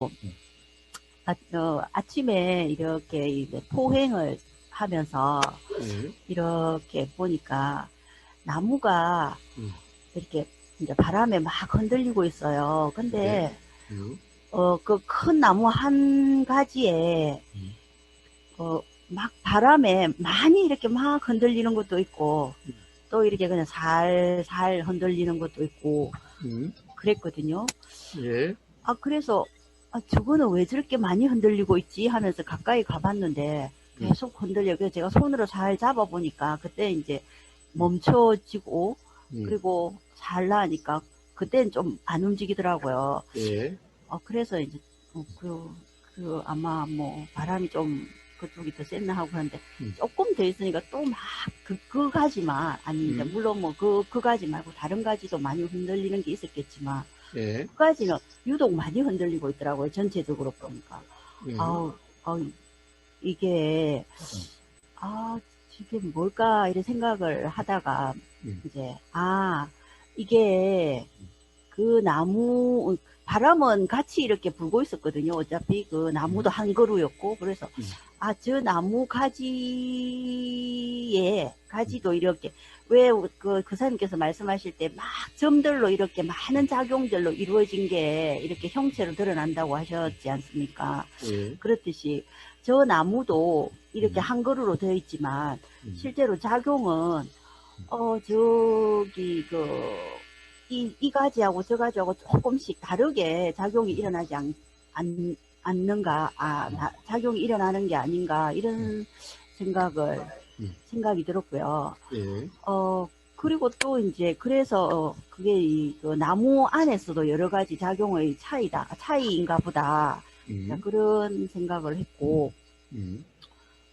음. 아침에 이렇게 이제 포행을 하면서 예. 이렇게 보니까 나무가 음. 이렇게 이제 바람에 막 흔들리고 있어요. 네. 근데 음. 그 큰 나무 한 가지에 음. 막 바람에 많이 이렇게 막 흔들리는 것도 있고 음. 또 이렇게 그냥 살살 흔들리는 것도 있고 음. 그랬거든요. 예. 그래서 저거는 왜 저렇게 많이 흔들리고 있지 하면서 가까이 가봤는데 음. 계속 흔들려. 그래서 제가 손으로 잘 잡아보니까 그때 이제 음. 멈춰지고 음. 그리고 잘 나니까 그때는 좀 안 움직이더라고요. 예. 그래서 이제 아마 뭐 바람이 좀 그쪽이 더 셌나 하고 하는데 음. 조금 더 있으니까 또 막 그 가지만 아니 이제 음. 물론 뭐 그 가지 말고 다른 가지도 많이 흔들리는 게 있었겠지만 예. 그 가지는 유독 많이 흔들리고 있더라고요. 전체적으로 보니까. 음. 아우, 이게, 음. 아, 이게 뭘까, 이런 생각을 하다가, 음. 이제, 이게, 그 나무, 바람은 같이 이렇게 불고 있었거든요. 어차피 그 나무도 음. 한 그루였고, 그래서, 음. 저 나무 가지에, 음. 가지도 이렇게, 왜 그 사님께서 말씀하실 때 막 점들로 이렇게 많은 작용들로 이루어진 게 이렇게 형체로 드러난다고 하셨지 않습니까? 예. 그렇듯이 저 나무도 이렇게 음. 한 그루로 되어 있지만 음. 실제로 작용은 저기 이 가지하고 저 가지하고 조금씩 다르게 작용이 일어나지 않, 않는가, 작용이 일어나는 게 아닌가, 음. 이런 음. 생각이 들었고요. 예. 그리고 또 이제, 그래서 그게 그 나무 안에서도 여러 가지 작용의 차이인가 보다. 음. 그런 생각을 했고, 음.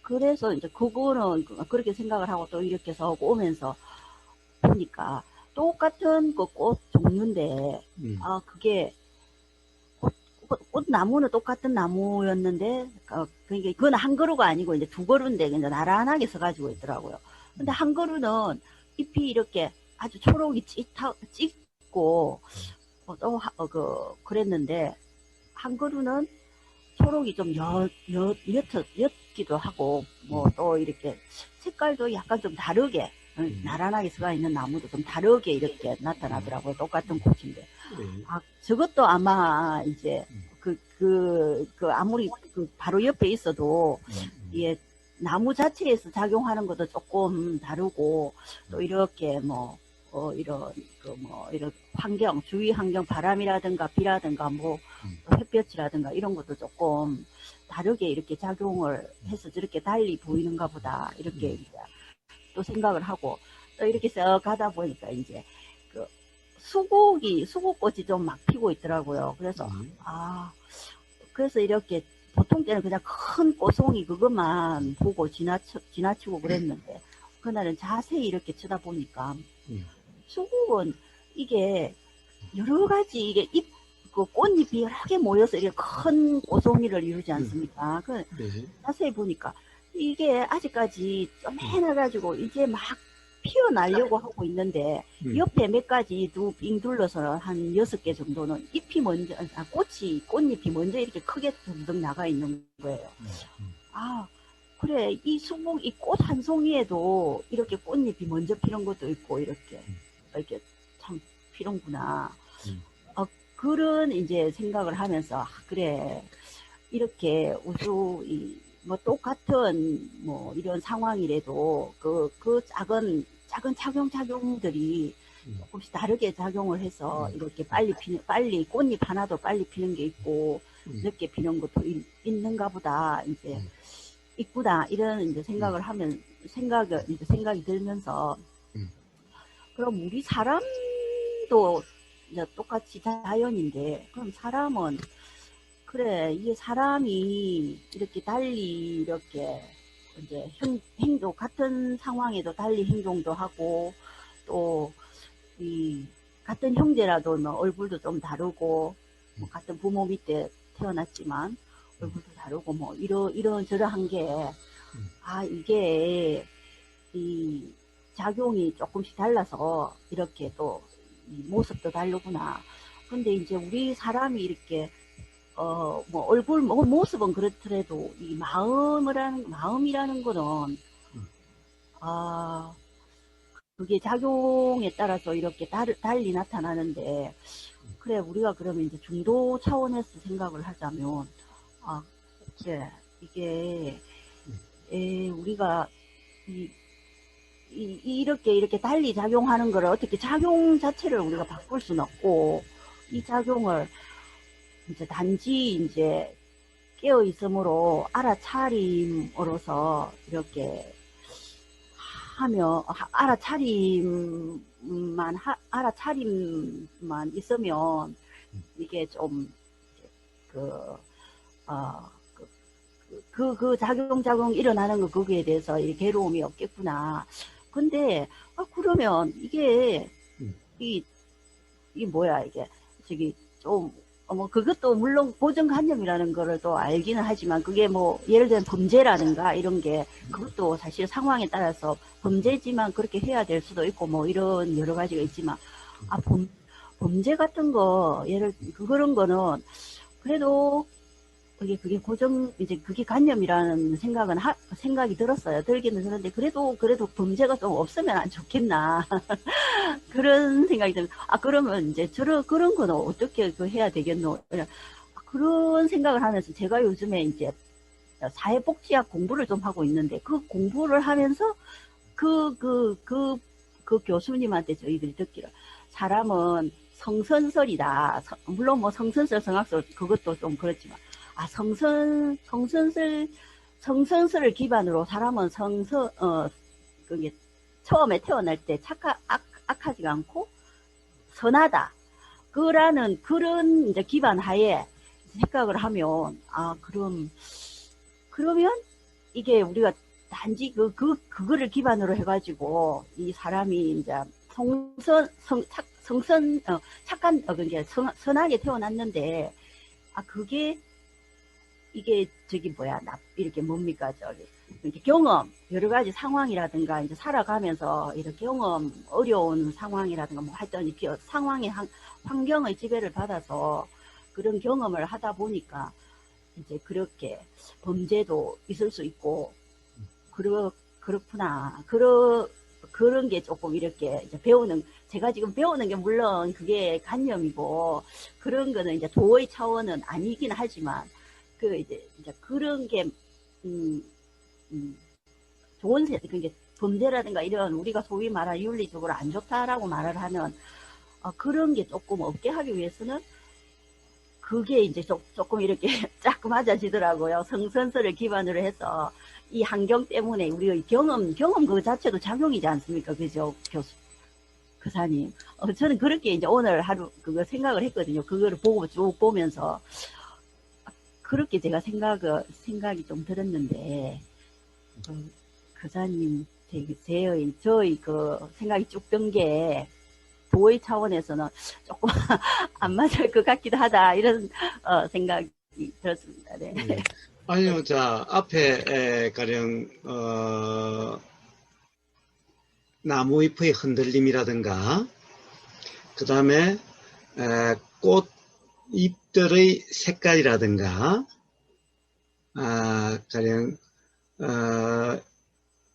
그래서 이제 그거는 그렇게 생각을 하고 또 이렇게 서 오면서 보니까 똑같은 그 꽃 종류인데, 음. 그게 꽃나무는 똑같은 나무였는데, 그러니까 그건 한 그루가 아니고 이제 두 그루인데 이제 나란하게 서가지고 있더라고요. 근데 음. 한 그루는 잎이 이렇게 아주 초록이 짙고, 그랬는데, 한 그루는 초록이 좀 옅기도 하고, 뭐 음. 또 이렇게 색깔도 약간 좀 다르게, 음. 나란하게 서가 있는 나무도 좀 다르게 이렇게 음. 나타나더라고요. 똑같은 꽃인데. 예. 저것도 아마 이제 음. 아무리 바로 옆에 있어도 음. 이게 나무 자체에서 작용하는 것도 조금 다르고 또 음. 이렇게 이런 주위 환경 바람이라든가 비라든가 뭐 음. 햇볕이라든가 이런 것도 조금 다르게 이렇게 작용을 음. 해서 저렇게 달리 보이는가 보다 이렇게 음. 이제 또 생각을 하고 또 이렇게 쓱 가다 보니까 이제 그 수국꽃이 좀 막 피고 있더라고요. 그래서 음. 그래서 이렇게 보통 때는 그냥 큰 꽃송이 그것만 보고 지나치고 그랬는데 그날은 자세히 이렇게 쳐다보니까 음. 수국은 이게 여러 가지 이게 그 꽃잎이 여러 개 모여서 이렇게 큰 꽃송이를 이루지 음. 않습니까? 예. 자세히 보니까 이게 아직까지 음. 쪼매나가지고 이제 막 피어나려고 하고 있는데 음. 옆에 몇 가지 빙 둘러서 한 6개 정도는 꽃잎이 먼저 이렇게 크게 둥둥 나가 있는 거예요. 음. 음. 아, 그래. 이 꽃 한 송이에도 이렇게 꽃잎이 먼저 피는 것도 있고, 음. 이렇게 참 피는구나. 음. 그런 이제 생각을 하면서, 그래. 이렇게 뭐 똑같은 뭐 이런 상황이라도 그 작은 작용들이 음. 조금씩 다르게 작용을 해서 음. 이렇게 음. 빨리 꽃잎 하나도 빨리 피는 게 있고 음. 늦게 피는 것도 있는가 보다 이제 음. 있구나 이런 이제 음. 생각이 들면서 음. 그럼 우리 사람도 이제 똑같이 자연인데 그럼 사람은 그래, 이게 사람이 이렇게 달리 이렇게 이제 같은 상황에도 달리 행동도 하고 또 이 같은 형제라도 뭐 얼굴도 좀 다르고 뭐 음. 같은 부모 밑에 태어났지만 음. 얼굴도 다르고 뭐 이런저런 게 음. 이게 이 작용이 조금씩 달라서 이렇게 또 모습도 다르구나. 근데 이제 우리 사람이 이렇게 뭐 얼굴 뭐 모습은 그렇더라도 이 마음이라는 거는 아 그게 작용에 따라서 이렇게 달리 나타나는데, 그래 우리가 그러면 이제 중도 차원에서 생각을 하자면 아 그래 이게 우리가 이렇게 달리 작용하는 거를 어떻게 작용 자체를 우리가 바꿀 수는 없고, 이 작용을 이제 단지 이제 깨어 있음으로 알아차림으로서 이렇게 하며 알아차림만 있으면 이게 좀 그 작용 일어나는 거 거기에 대해서 이 괴로움이 없겠구나. 근데 그러면 이게 이 뭐야 이게 저기 좀 뭐 그것도 물론 고정관념이라는 거를 또 알기는 하지만, 그게 뭐 예를 들면 범죄라든가 이런 게 그것도 사실 상황에 따라서 범죄지만 그렇게 해야 될 수도 있고 뭐 이런 여러 가지가 있지만, 범죄 같은 거 그런 거는 그래도 그게 이제 그게 관념이라는 생각이 들었어요. 들기는 들었는데, 그래도 범죄가 좀 없으면 안 좋겠나. 그런 생각이 들어요. 그러면 이제 그런 거는 어떻게 해야 되겠노? 그런 생각을 하면서 제가 요즘에 이제 사회복지학 공부를 좀 하고 있는데, 그 공부를 하면서 그 교수님한테 저희들이 듣기를, 사람은 성선설이다. 물론 뭐 성선설, 성악설 그것도 좀 그렇지만, 성선설을 기반으로 사람은 그게 처음에 태어날 때 악하지가 않고 선하다. 그런 이제 기반 하에 생각을 하면, 그러면 이게 우리가 단지 그거를 기반으로 해가지고 이 사람이 이제 착한, 그게 선하게 태어났는데, 그게 이게 저기 뭐야 이렇게 뭡니까 이렇게 경험, 여러 가지 상황이라든가 이제 살아가면서 이렇게 경험, 어려운 상황이라든가 뭐 하여튼 이렇게 상황의 환경의 지배를 받아서 그런 경험을 하다 보니까 이제 그렇게 범죄도 있을 수 있고, 그렇구나. 그런 게 조금 이렇게 이제 제가 지금 배우는 게 물론 그게 관념이고, 그런 거는 이제 도의 차원은 아니긴 하지만, 이제 그런 게, 그게 범죄라든가 이런 우리가 소위 말하는 윤리적으로 안 좋다라고 말을 하면, 그런 게 조금 없게 하기 위해서는 그게 이제 조금 이렇게 자꾸 맞아지더라고요. 성선설을 기반으로 해서 이 환경 때문에 우리의 경험 그 자체도 작용이지 않습니까? 그죠? 교사님. 저는 그렇게 이제 오늘 하루 그거 생각을 했거든요. 그거를 보고 쭉 보면서. 그렇게 제가 생각이 좀 들었는데, 교사님, 저희 그 생각이 쭉 든 게, 도의 차원에서는 조금 안 맞을 것 같기도 하다, 이런 생각이 들었습니다. 네. 아니요, 자, 앞에, 가령, 나무 잎의 흔들림이라든가, 그 다음에, 꽃 잎들의 색깔이라든가, 가령,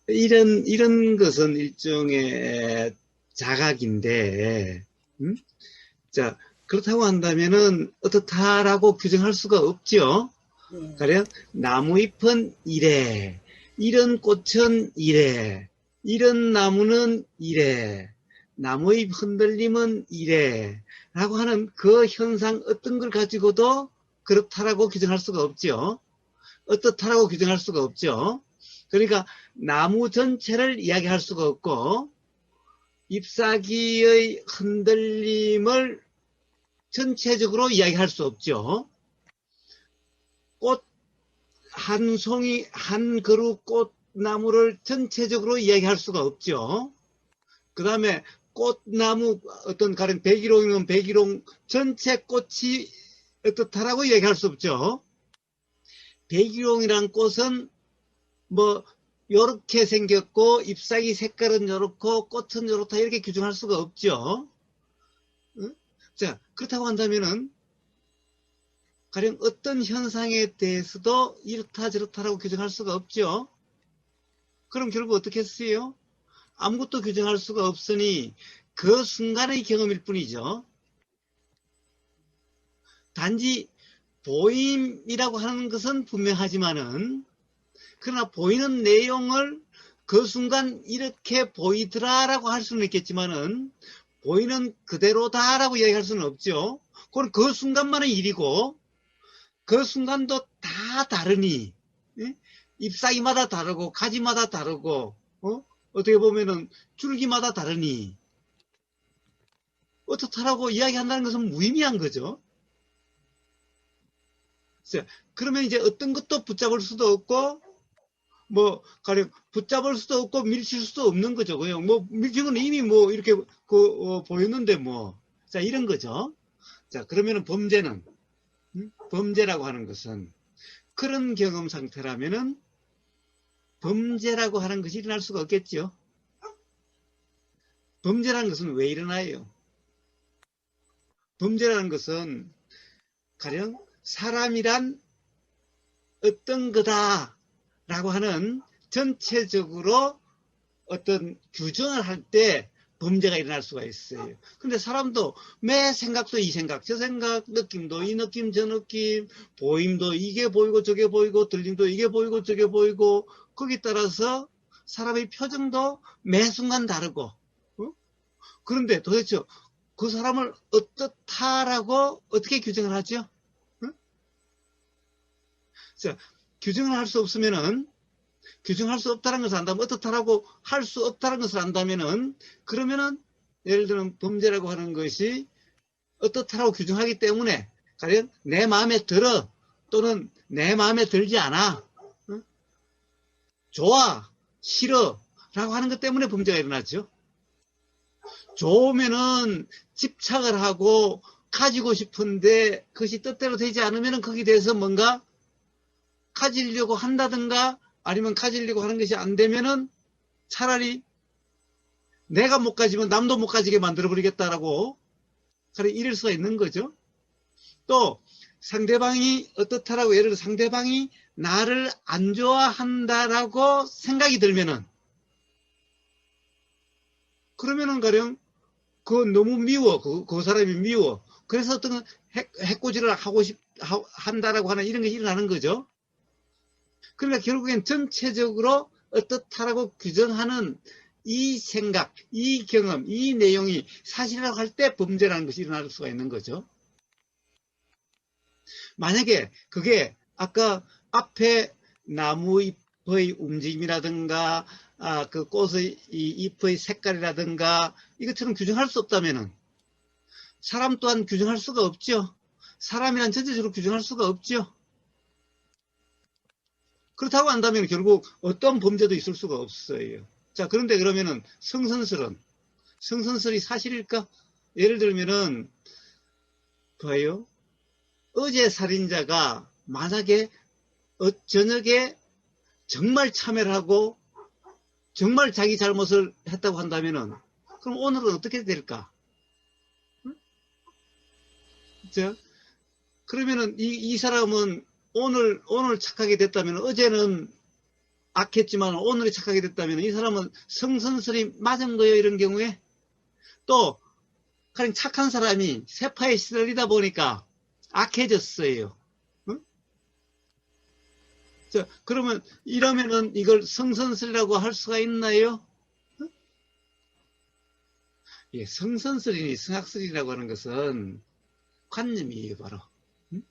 이런 것은 일종의 자각인데, 자, 그렇다고 한다면은, 어떻다라고 규정할 수가 없죠? 네. 가령, 나무잎은 이래, 이런 꽃은 이래, 이런 나무는 이래, 나무잎 흔들림은 이래, 라고 하는 그 현상 어떤 걸 가지고도 그렇다라고 규정할 수가 없죠. 어떻다라고 규정할 수가 없죠. 그러니까 나무 전체를 이야기할 수가 없고, 잎사귀의 흔들림을 전체적으로 이야기할 수 없죠. 꽃 한 송이, 한 그루 꽃나무를 전체적으로 이야기할 수가 없죠. 그 다음에 꽃나무, 어떤 가령 백일홍이면 백일홍 전체 꽃이 어떻다라고 이야기할 수 없죠. 백일홍이란 꽃은 뭐 요렇게 생겼고 잎사귀 색깔은 요렇고 꽃은 요렇다 이렇게 규정할 수가 없죠. 자, 그렇다고 한다면은 가령 어떤 현상에 대해서도 이렇다 저렇다라고 규정할 수가 없죠. 그럼 결국 어떻게 했어요? 아무것도 규정할 수가 없으니 그 순간의 경험일 뿐이죠. 단지 보임이라고 하는 것은 분명하지만은 그러나 보이는 내용을 그 순간 이렇게 보이더라라고 할 수는 있겠지만은 보이는 그대로다라고 이야기할 수는 없죠. 그건 그 순간만의 일이고 그 순간도 다 다르니 잎사귀마다 다르고 가지마다 다르고 어떻게 보면은 줄기마다 다르니 어떻다라고 이야기한다는 것은 무의미한 거죠. 그러면 이제 어떤 것도 붙잡을 수도 없고 뭐 가령 붙잡을 수도 없고 밀칠 수도 없는 거죠. 그냥 뭐 밀치고는 이미 뭐 이렇게 보였는데 뭐 자 이런 거죠. 자 그러면은 범죄라고 하는 것은 그런 경험 상태라면은 범죄라고 하는 것이 일어날 수가 없겠죠. 범죄라는 것은 왜 일어나요? 범죄라는 것은 가령 사람이란 어떤 거다라고 하는 전체적으로 어떤 규정을 할 때 범죄가 일어날 수가 있어요. 근데 사람도 매 생각도 이 생각, 저 생각, 느낌도 이 느낌, 저 느낌, 보임도 이게 보이고 저게 보이고, 들림도 이게 보이고 저게 보이고, 거기에 따라서 사람의 표정도 매 순간 다르고, 그런데 도대체 그 사람을 어떻다라고 어떻게 규정을 하죠? 자, 규정을 할 수 없으면은, 규정할 수 없다는 것을 안다면, 어떻다라고 할 수 없다는 것을 안다면은, 그러면은, 예를 들면 범죄라고 하는 것이 어떻다라고 규정하기 때문에, 가령 내 마음에 들어, 또는 내 마음에 들지 않아, 좋아, 싫어, 라고 하는 것 때문에 범죄가 일어나죠. 좋으면은 집착을 하고 가지고 싶은데 그것이 뜻대로 되지 않으면은 거기에 대해서 뭔가 가지려고 한다든가 아니면 가지려고 하는 것이 안 되면은 차라리 내가 못 가지면 남도 못 가지게 만들어 버리겠다라고 이럴 수가 있는 거죠. 또 상대방이 어떻다라고 예를 들어 상대방이 나를 안 좋아한다라고 생각이 들면은 그러면은 가령 그거 너무 미워. 그 사람이 미워. 그래서 어떤 해코지를 한다라고 하는 이런 것이 일어나는 거죠. 그러니까 결국엔 전체적으로 어떻다라고 규정하는 이 생각, 이 경험, 이 내용이 사실이라고 할 때 범죄라는 것이 일어날 수가 있는 거죠. 만약에 그게 아까 앞에 나무 잎의 움직임이라든가 그 꽃의 이 잎의 색깔이라든가 이것처럼 규정할 수 없다면은 사람 또한 규정할 수가 없죠. 사람이란 전체적으로 규정할 수가 없죠. 그렇다고 한다면 결국 어떤 범죄도 있을 수가 없어요. 자, 그런데 그러면은 성선설이 사실일까? 예를 들면은 봐요. 어제 살인자가 만약에 저녁에 정말 참여를 하고 정말 자기 잘못을 했다고 한다면은 그럼 오늘은 어떻게 될까? 자, 그러면은 이 사람은 오늘 착하게 됐다면 어제는 악했지만 오늘이 착하게 됐다면 이 사람은 성선설이 맞은 거예요. 이런 경우에 또 그냥 착한 사람이 세파에 시달리다 보니까 악해졌어요. 응? 자, 그러면 이러면은 이걸 성선설이라고 할 수가 있나요? 응? 예, 성선설이니 성악설이라고 하는 것은 관념이에요, 바로. 응?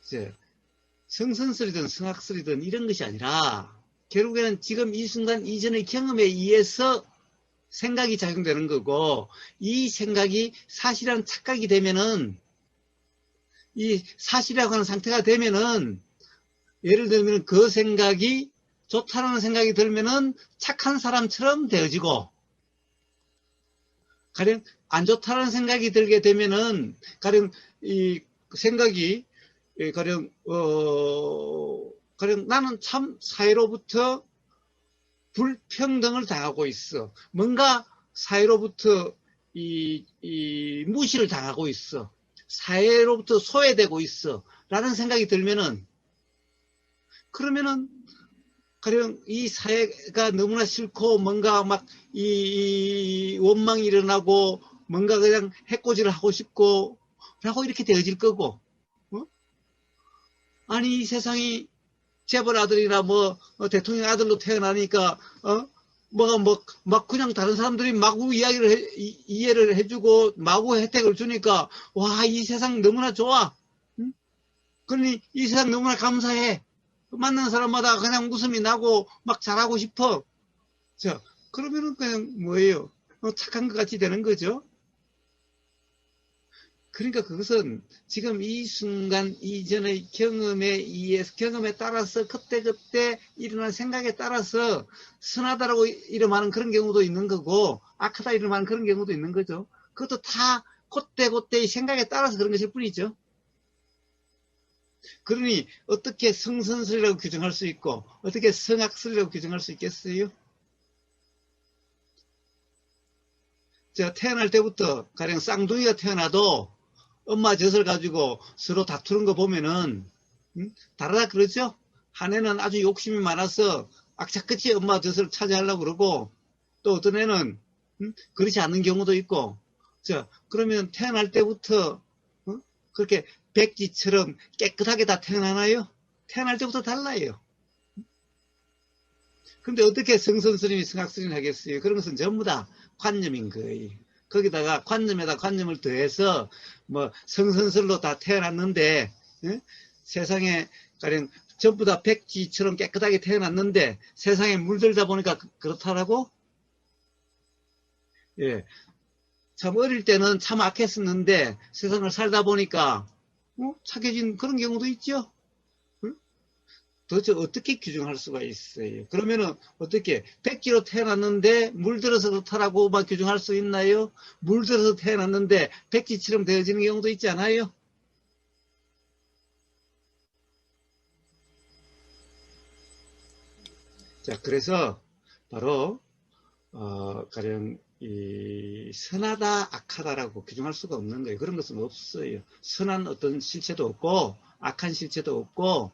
자, 성선설이든 성악설이든 이런 것이 아니라 결국에는 지금 이 순간 이전의 경험에 의해서 생각이 작용되는 거고 이 생각이 사실이라는 착각이 되면은 이 사실이라고 하는 상태가 되면은 예를 들면 그 생각이 좋다는 생각이 들면은 착한 사람처럼 되어지고 가령 안 좋다는 생각이 들게 되면은 가령 이 생각이 가령 나는 참 사회로부터 불평등을 당하고 있어. 뭔가 사회로부터 이 무시를 당하고 있어. 사회로부터 소외되고 있어. 라는 생각이 들면은, 그러면은, 가령 이 사회가 너무나 싫고, 뭔가 막, 이 원망이 일어나고, 뭔가 그냥 해코지를 하고 싶고, 라고 이렇게 되어질 거고, 어? 아니, 이 세상이 재벌 아들이나 뭐, 대통령 아들로 태어나니까, 막 그냥 다른 사람들이 마구 이해를 해주고, 마구 혜택을 주니까, 와, 이 세상 너무나 좋아. 응? 그러니 이 세상 너무나 감사해. 만나는 사람마다 그냥 웃음이 나고, 막 잘하고 싶어. 자, 그러면은 그냥 뭐예요? 착한 것 같이 되는 거죠. 그러니까 그것은 지금 이 순간 이전의 경험에 의해서, 경험에 따라서 그때그때 일어난 생각에 따라서 선하다라고 이름하는 그런 경우도 있는 거고, 악하다 이름하는 그런 경우도 있는 거죠. 그것도 다 그때그때의 생각에 따라서 그런 것일 뿐이죠. 그러니 어떻게 성선설이라고 규정할 수 있고 어떻게 성악설이라고 규정할 수 있겠어요? 자, 태어날 때부터 가령 쌍둥이가 태어나도 엄마 젖을 가지고 서로 다투는 거 보면은 다르다 그러죠? 한 애는 아주 욕심이 많아서 악착같이 엄마 젖을 차지하려고 그러고, 또 어떤 애는 그렇지 않는 경우도 있고. 자, 그러면 태어날 때부터 그렇게 백지처럼 깨끗하게 다 태어나나요? 태어날 때부터 달라요. 근데 어떻게 성선설이니 성악설이니 하겠어요? 그런 것은 전부 다 관념인 거예요. 거기다가 관념에다 관념을 더해서 뭐 성선설로 다 태어났는데, 세상에 가령 전부 다 백지처럼 깨끗하게 태어났는데 세상에 물들다 보니까 그렇다라고? 예. 참 어릴 때는 참 악했었는데 세상을 살다 보니까 착해진 그런 경우도 있죠. 도대체 어떻게 규정할 수가 있어요? 그러면은 어떻게 백지로 태어났는데 물들어서 그렇다라고만 규정할 수 있나요? 물들어서 태어났는데 백지처럼 되어지는 경우도 있지 않아요? 자, 그래서 바로 가령 이 선하다 악하다라고 규정할 수가 없는 거예요. 그런 것은 없어요. 선한 어떤 실체도 없고 악한 실체도 없고,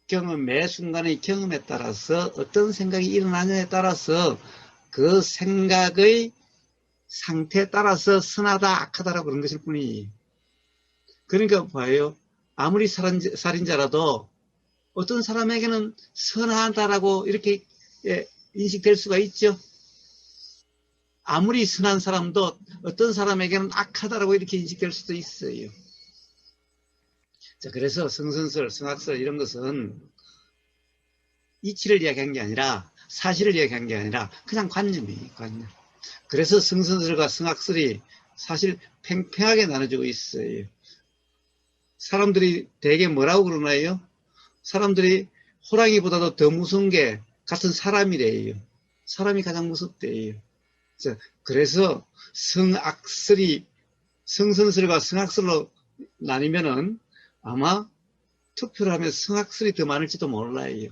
경험, 매 순간의 경험에 따라서 어떤 생각이 일어나느냐에 따라서 그 생각의 상태에 따라서 선하다 악하다라고 그런 것일 뿐이에요. 그러니까 봐요. 아무리 살인자라도 어떤 사람에게는 선하다라고 이렇게 인식될 수가 있죠. 아무리 선한 사람도 어떤 사람에게는 악하다라고 이렇게 인식될 수도 있어요. 자, 그래서 성선설, 성악설 이런 것은 이치를 이야기한 게 아니라, 사실을 이야기한 게 아니라 그냥 관념이에요, 관념. 그래서 성선설과 성악설이 사실 팽팽하게 나눠지고 있어요. 사람들이 대개 뭐라고 그러나요? 사람들이 호랑이보다도 더 무서운 게 같은 사람이래요. 사람이 가장 무섭대요. 자, 그래서 성선설과 성악설로 나뉘면은 아마 투표를 하면 성악설이 더 많을지도 몰라요.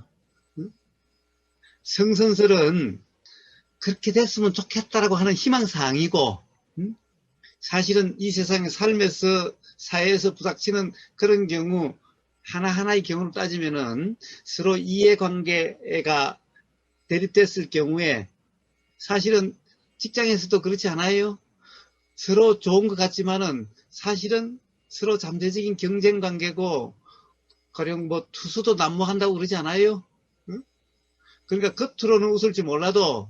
성선설은 그렇게 됐으면 좋겠다라고 하는 희망사항이고, 사실은 이 세상의 삶에서, 사회에서 부닥치는 그런 경우, 하나하나의 경우를 따지면은 서로 이해관계가 대립됐을 경우에 사실은 직장에서도 그렇지 않아요? 서로 좋은 것 같지만은 사실은 서로 잠재적인 경쟁 관계고, 가령 뭐 투수도 난무한다고 그러지 않아요? 그러니까 겉으로는 웃을지 몰라도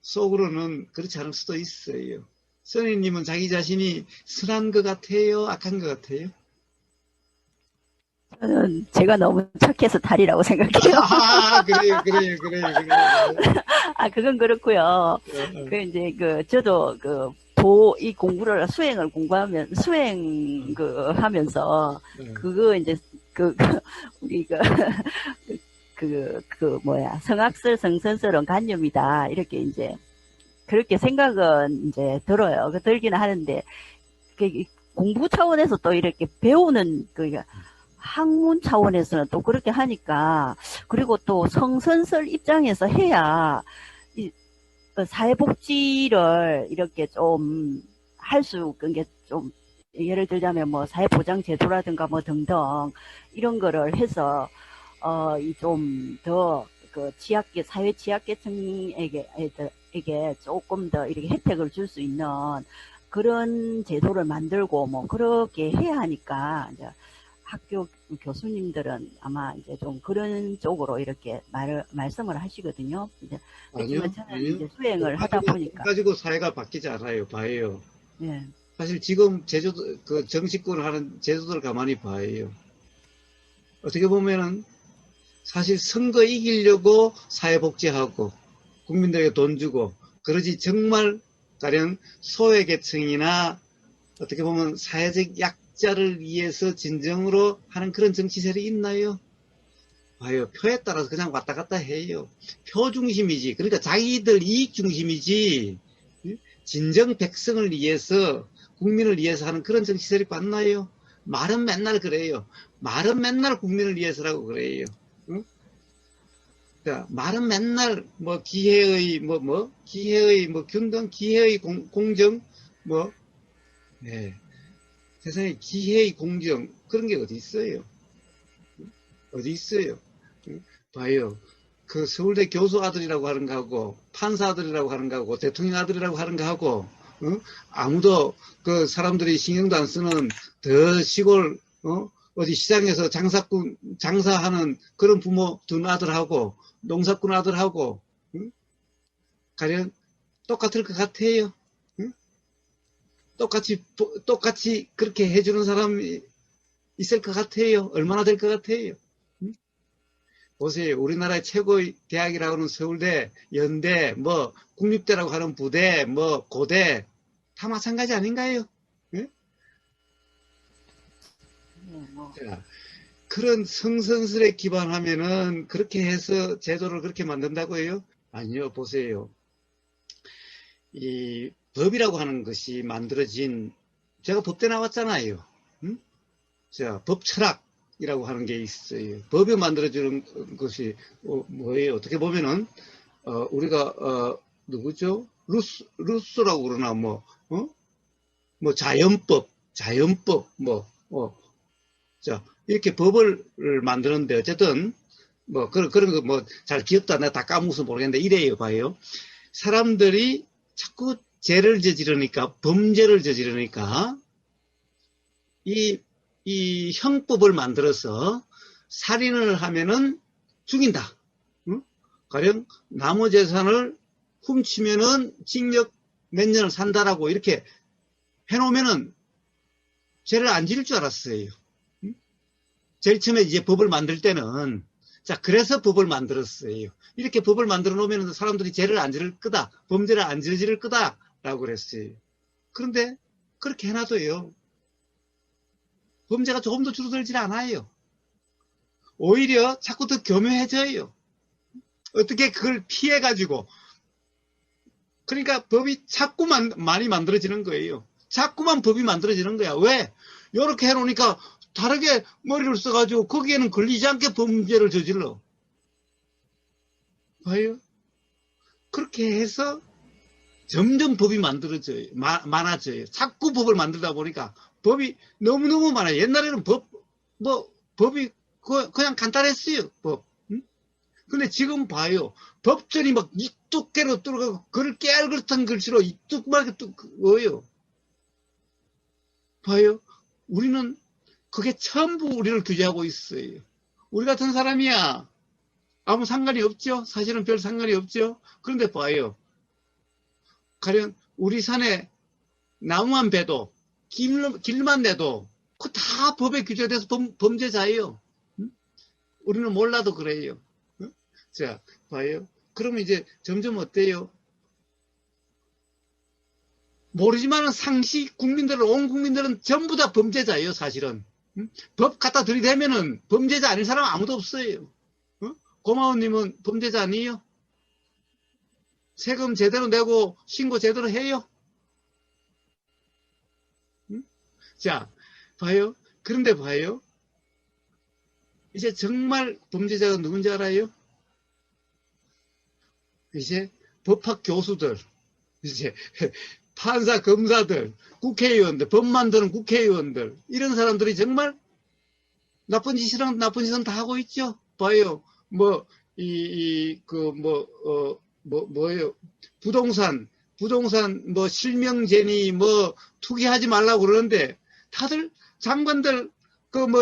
속으로는 그렇지 않을 수도 있어요. 선생님은 자기 자신이 선한 것 같아요? 악한 것 같아요? 저는 제가 너무 착해서 달이라고 생각해요. 그래요. 그건 그렇고요. 저도 이 공부를 하면서, 성악설, 성선설은 관념이다. 이렇게 그렇게 생각은 들어요. 들기는 하는데, 공부 차원에서 또 이렇게 배우는, 학문 차원에서는 또 그렇게 하니까, 그리고 또 성선설 입장에서 해야, 사회복지를 이렇게 좀 할 수 있는 게 좀 예를 들자면 뭐 사회보장제도라든가 뭐 등등 이런 거를 해서 좀 더 그 사회 취약계층에게 조금 더 이렇게 혜택을 줄 수 있는 그런 제도를 만들고 뭐 그렇게 해야 하니까 이제 학교 교수님들은 아마 이제 좀 그런 쪽으로 이렇게 말씀을 하시거든요. 이제 그렇지만 저는 이제 수행을 하다 보니까. 가지고 사회가 바뀌지 않아요. 봐요. 예. 사실 지금 제주도, 그 정치권을 하는 제주도를 가만히 봐요. 어떻게 보면은 사실 선거 이기려고 사회복지하고 국민들에게 돈 주고 그러지 정말 가령 소외계층이나 어떻게 보면 사회적 약자를 위해서 진정으로 하는 그런 정치 세력이 있나요? 봐요. 표에 따라서 그냥 왔다 갔다 해요. 표 중심이지. 그러니까 자기들 이익 중심이지. 진정 백성을 위해서 국민을 위해서 하는 그런 정치 세력 맞나요? 말은 맨날 그래요. 말은 맨날 국민을 위해서라고 그래요. 응? 그러니까 말은 맨날 뭐 기회의 기회의 균등, 기회의 공정 네. 세상에 기회의 공정 그런 게 어디 있어요? 어디 있어요? 봐요. 그 서울대 교수 아들이라고 하는 거하고 판사 아들이라고 하는 거하고 대통령 아들이라고 하는 거하고 아무도 그 사람들이 신경도 안 쓰는 더 시골 어디 시장에서 장사하는 그런 부모 둔 아들하고 농사꾼 아들하고 가령 똑같을 것 같아요. 똑같이 그렇게 해주는 사람이 있을 것 같아요. 얼마나 될 것 같아요. 보세요. 우리나라의 최고의 대학이라고 하는 서울대, 연대, 국립대라고 하는 부대, 고대, 다 마찬가지 아닌가요? 네? 자, 그런 성선설에 기반하면은 그렇게 해서 제도를 그렇게 만든다고요? 아니요. 보세요. 이 법이라고 하는 것이 만들어진, 제가 법대 나왔잖아요. 자, 법 철학이라고 하는 게 있어요. 법이 만들어지는 것이 뭐예요? 어떻게 보면은 우리가 누구죠? 루소라고 그러나 자연법 자, 이렇게 법을 만드는데 어쨌든 그런 거 잘 기억도 안 나, 다 까먹어서 모르겠는데 이래요. 봐요. 사람들이 자꾸 죄를 저지르니까, 범죄를 저지르니까 이 형법을 만들어서 살인을 하면은 죽인다. 응? 가령 나무 재산을 훔치면은 징역 몇 년을 산다라고 이렇게 해놓으면은 죄를 안 지을 줄 알았어요. 응? 제일 처음에 이제 법을 만들 때는 자, 그래서 법을 만들었어요. 이렇게 법을 만들어 놓으면 사람들이 죄를 안 지을 거다. 범죄를 안 저지를 거다. 라고 그랬어요. 그런데 그렇게 해놔도요. 범죄가 조금 더 줄어들질 않아요. 오히려 자꾸 더 교묘해져요. 어떻게 그걸 피해가지고. 그러니까 법이 자꾸만 많이 만들어지는 거예요. 자꾸만 법이 만들어지는 거야. 왜? 이렇게 해놓으니까 다르게 머리를 써가지고 거기에는 걸리지 않게 범죄를 저질러. 봐요. 그렇게 해서 점점 법이 만들어져요. 많아져요. 자꾸 법을 만들다 보니까 법이 너무너무 많아요. 옛날에는 법이 그냥 간단했어요. 법. 응? 근데 지금 봐요. 법전이 막 이뚝깨로 뚫어가고 그걸 깨알같은 글씨로 이뚝하게 뚫어요. 봐요. 우리는 그게 전부 우리를 규제하고 있어요. 우리 같은 사람이야. 아무 상관이 없죠. 사실은 별 상관이 없죠. 그런데 봐요. 가령 우리 산에 나무만 베도 길만 내도 그 다 법에 규제돼서 범죄자예요. 응? 우리는 몰라도 그래요. 응? 자, 봐요. 그러면 이제 점점 어때요? 모르지만 온 국민들은 전부 다 범죄자예요, 사실은. 응? 법 갖다 들이대면은 범죄자 아닌 사람 아무도 없어요. 응? 고마워님은 범죄자 아니에요? 세금 제대로 내고 신고 제대로 해요? 응? 자, 봐요. 그런데 봐요. 이제 정말 범죄자가 누군지 알아요? 이제 법학 교수들, 이제 판사, 검사들, 국회의원들, 법 만드는 국회의원들, 이런 사람들이 정말 나쁜 짓은 다 하고 있죠. 봐요. 뭐, 뭐예요. 부동산, 뭐, 실명제니, 뭐, 투기하지 말라고 그러는데, 다들, 장관들,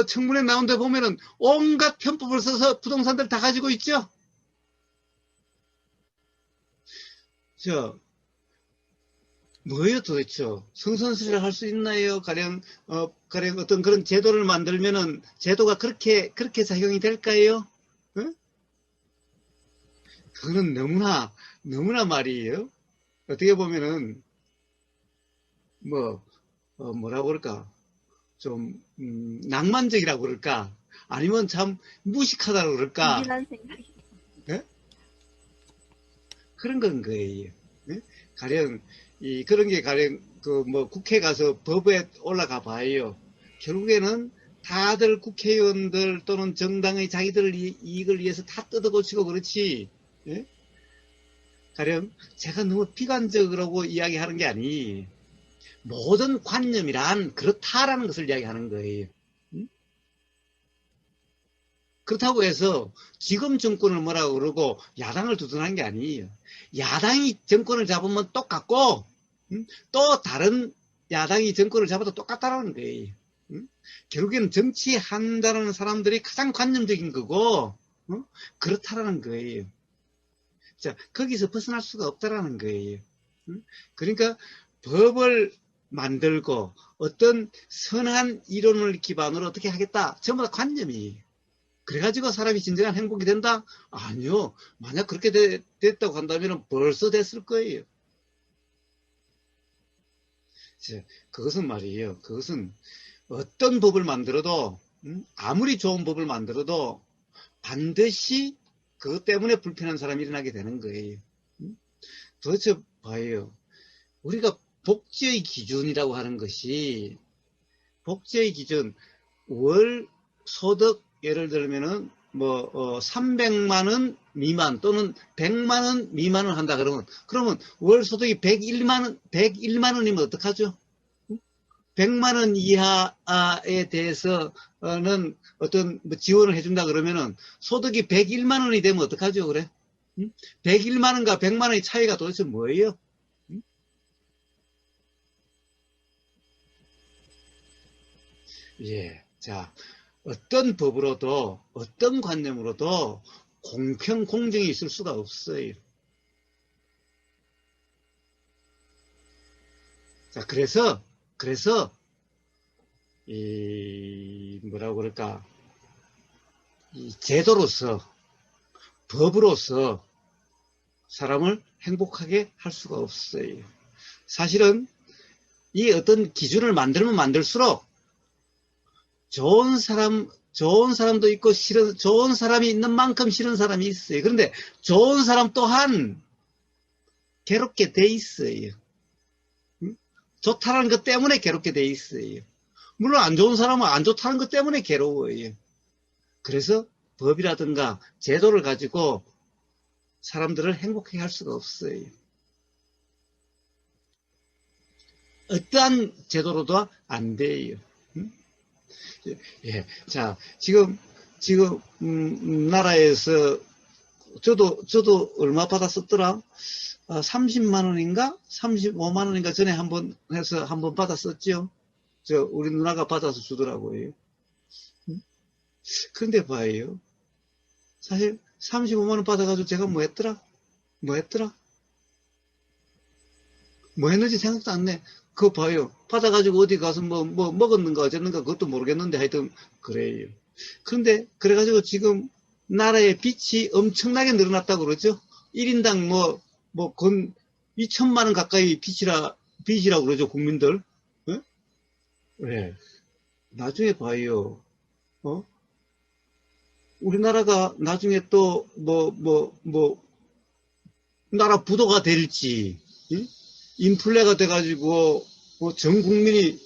청문회 나온 데 보면은, 온갖 편법을 써서 부동산들 다 가지고 있죠. 뭐예요 도대체? 성선설을 할 수 있나요? 가령 어떤 그런 제도를 만들면은, 제도가 그렇게 작용이 될까요? 어? 그거는 너무나 말이에요. 어떻게 보면은, 뭐라고 그럴까? 좀, 낭만적이라고 그럴까? 아니면 참 무식하다고 그럴까? 이란 생각이. 예? 그런 건 거예요. 예? 가령, 그런 게 가령, 국회 가서 법에 올라가 봐요. 결국에는 다들 국회의원들 또는 정당의 자기들 이익을 위해서 다 뜯어고치고 그렇지. 예? 가령, 제가 너무 비관적이라고 이야기하는 게 아니, 모든 관념이란 그렇다라는 것을 이야기하는 거예요. 그렇다고 해서 지금 정권을 뭐라고 그러고 야당을 두둔하는 게 아니에요. 야당이 정권을 잡으면 똑같고 또 다른 야당이 정권을 잡아도 똑같다라는 거예요. 결국에는 정치한다는 사람들이 가장 관념적인 거고 그렇다라는 거예요. 자, 거기서 벗어날 수가 없다라는 거예요. 그러니까 법을 만들고 어떤 선한 이론을 기반으로 어떻게 하겠다. 전부 다 관념이에요. 그래가지고 사람이 진정한 행복이 된다? 아니요. 만약 그렇게 됐다고 한다면 벌써 됐을 거예요. 그것은 말이에요. 그것은 어떤 법을 만들어도 아무리 좋은 법을 만들어도 반드시 그것 때문에 불편한 사람이 일어나게 되는 거예요. 도대체 봐요. 우리가 복지의 기준이라고 하는 것이 복지의 기준 월 소득 예를 들면은 300만 원 미만 또는 100만 원 미만을 한다 그러면 월 소득이 101만 원이면 어떡하죠? 100만 원 이하에 대해서는 어떤 지원을 해준다 그러면은 소득이 101만 원이 되면 어떡하죠? 그래? 101만 원과 100만 원의 차이가 도대체 뭐예요? 예. 자, 어떤 법으로도, 어떤 관념으로도 공평, 공정이 있을 수가 없어요. 자, 그래서, 뭐라고 그럴까, 제도로서, 법으로서 사람을 행복하게 할 수가 없어요. 사실은 이 어떤 기준을 만들면 만들수록 좋은 사람도 있고 좋은 사람이 있는 만큼 싫은 사람이 있어요. 그런데 좋은 사람 또한 괴롭게 돼 있어요. 좋다는 것 때문에 괴롭게 돼 있어요. 물론 안 좋은 사람은 안 좋다는 것 때문에 괴로워요. 그래서 법이라든가 제도를 가지고 사람들을 행복하게 할 수가 없어요. 어떠한 제도로도 안 돼요. 예. 자, 지금, 나라에서, 저도 얼마 받았었더라? 30만 원인가? 35만 원인가 전에 한번 받았었죠? 우리 누나가 받아서 주더라고요. 근데 봐요. 사실, 35만 원 받아가지고 제가 뭐 했더라? 뭐 했는지 생각도 안 내. 그거 봐요. 받아가지고 어디 가서 뭐 먹었는가 어쨌는가 그것도 모르겠는데 하여튼 그래요. 그런데 그래가지고 지금 나라의 빚이 엄청나게 늘어났다고 그러죠. 1인당 건 2천만 원 가까이 빚이라고 그러죠. 국민들. 네? 네. 나중에 봐요. 우리나라가 나중에 또 나라 부도가 될지 인플레가 돼가지고 전 국민이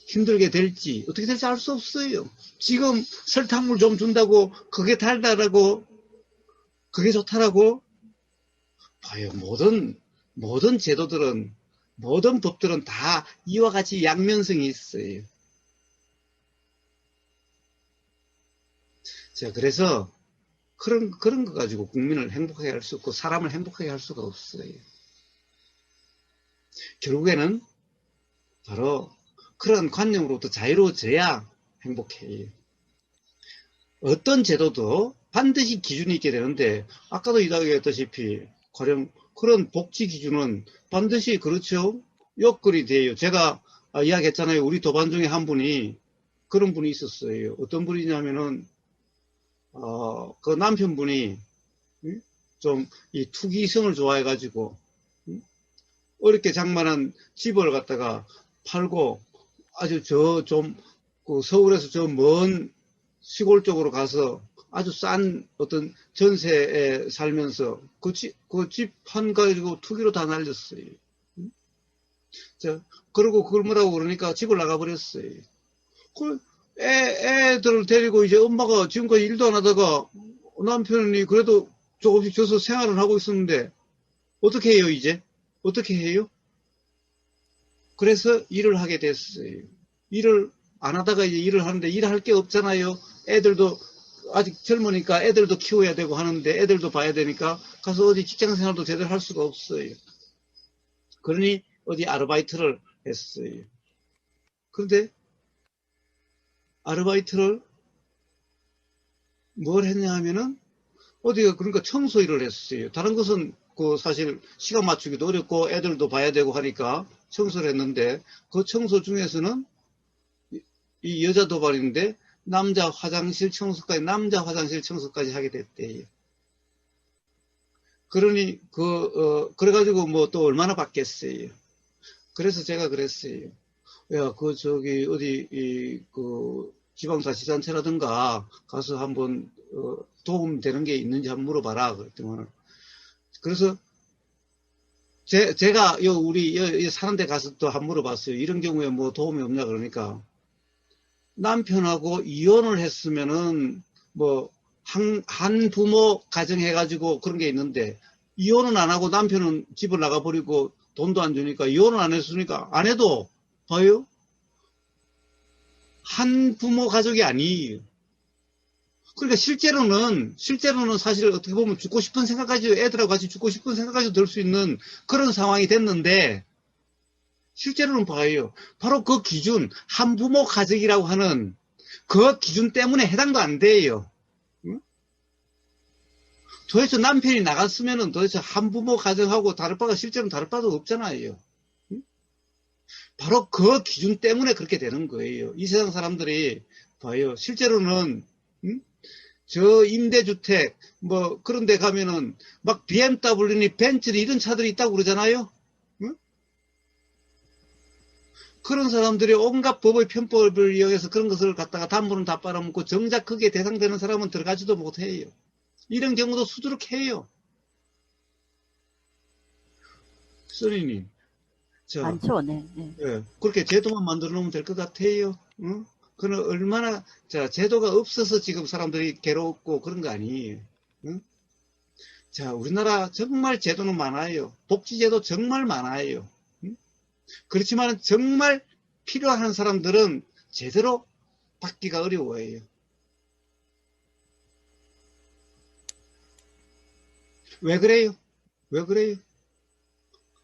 힘들게 될지 어떻게 될지 알 수 없어요. 지금 설탕물 좀 준다고 그게 달다라고 그게 좋다라고 봐요. 모든 제도들은 모든 법들은 다 이와 같이 양면성이 있어요. 자, 그래서 그런 거 가지고 국민을 행복하게 할 수 없고 사람을 행복하게 할 수가 없어요. 결국에는 바로 그런 관념으로부터 자유로워져야 행복해요. 어떤 제도도 반드시 기준이 있게 되는데 아까도 이야기했다시피 가령 그런 복지 기준은 반드시 그렇죠. 역설이 돼요. 제가 이야기했잖아요. 우리 도반 중에 한 분이 그런 분이 있었어요. 어떤 분이냐면은 그 남편분이 좀 이 투기성을 좋아해가지고 어렵게 장만한 집을 갖다가 팔고 아주 그 서울에서 저 먼 시골 쪽으로 가서 아주 싼 어떤 전세에 살면서 그 집 한 가지고 투기로 다 날렸어요. 자, 그러고 그걸 뭐라고 그러니까 집을 나가버렸어요. 애들을 데리고 이제 엄마가 지금까지 일도 안 하다가 남편이 그래도 조금씩 줘서 생활을 하고 있었는데 어떻게 해요 이제? 어떻게 해요? 그래서 일을 하게 됐어요. 일을 안 하다가 이제 일을 하는데 일할 게 없잖아요. 애들도 아직 젊으니까 애들도 키워야 되고 하는데 애들도 봐야 되니까 가서 어디 직장 생활도 제대로 할 수가 없어요. 그러니 어디 아르바이트를 했어요. 그런데 아르바이트를 뭘 했냐 하면은 어디가 그러니까 청소 일을 했어요. 다른 것은 그 사실 시간 맞추기도 어렵고 애들도 봐야 되고 하니까 청소를 했는데 그 청소 중에서는 이 여자 도발인데 남자 화장실 청소까지 하게 됐대요. 그러니 그래가지고 뭐 또 얼마나 받겠어요. 그래서 제가 그랬어요. 야, 어디 그 지방자치단체라든가 가서 한번 도움 되는 게 있는지 한번 물어봐라. 그랬더니 그래서 제가 우리 사는 데 가서 또 한번 물어봤어요. 이런 경우에 뭐 도움이 없냐 그러니까 남편하고 이혼을 했으면은 뭐 한 부모 가정 해가지고 그런 게 있는데 이혼은 안 하고 남편은 집을 나가버리고 돈도 안 주니까 이혼은 안 했으니까 안 해도 봐요. 한 부모 가족이 아니에요. 그러니까 실제로는 사실 어떻게 보면 죽고 싶은 생각까지 애들하고 같이 죽고 싶은 생각까지 들 수 있는 그런 상황이 됐는데 실제로는 봐요. 바로 그 기준 한부모 가족이라고 하는 그 기준 때문에 해당도 안 돼요. 응? 도대체 남편이 나갔으면은 도대체 한부모 가정하고 다를 바가 실제로는 다를 바도 없잖아요. 응? 바로 그 기준 때문에 그렇게 되는 거예요. 이 세상 사람들이 봐요. 실제로는 저 임대주택 뭐 그런 데 가면은 막 BMW니 벤츠니 이런 차들이 있다고 그러잖아요. 응? 그런 사람들이 온갖 법의 편법을 이용해서 그런 것을 갖다가 담보는 다 빨아먹고 정작 그게 대상되는 사람은 들어가지도 못해요. 이런 경우도 수두룩해요. 써니님, 많죠, 네. 예, 그렇게 제도만 만들어 놓으면 될 것 같아요. 응? 그는 얼마나 제도가 없어서 지금 사람들이 괴롭고 그런 거 아니에요. 응? 자, 우리나라 정말 제도는 많아요. 복지제도 정말 많아요. 응? 그렇지만 정말 필요한 사람들은 제대로 받기가 어려워요. 왜 그래요? 왜 그래요?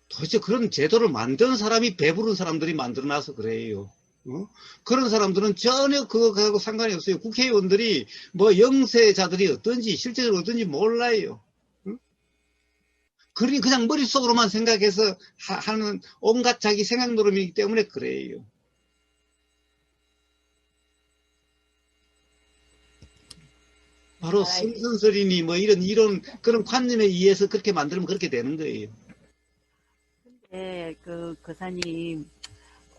도대체 그런 제도를 만든 사람이 배부른 사람들이 만들어놔서 그래요. 그런 사람들은 전혀 그거하고 상관이 없어요. 국회의원들이 뭐 영세자들이 어떤지 실제적으로 어떤지 몰라요. 그러니 그냥 머릿속으로만 생각해서 하는 온갖 자기 생각 노름이기 때문에 그래요. 바로 성선설이니 뭐 이런 그런 관념에 의해서 그렇게 만들면 그렇게 되는 거예요. 근데 그 거사님